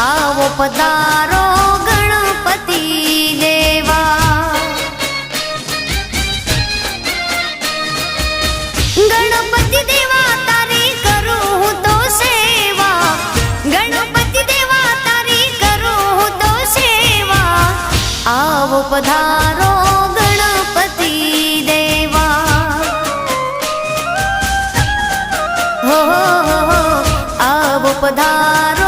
आवो पधारो गणपति देवा। गणपति देवा तारी करूं हूँ तो सेवा, गणपति देवा तारी करूं हूँ तो सेवा। आवो पधारो गणपति देवा। हो आवो पधारो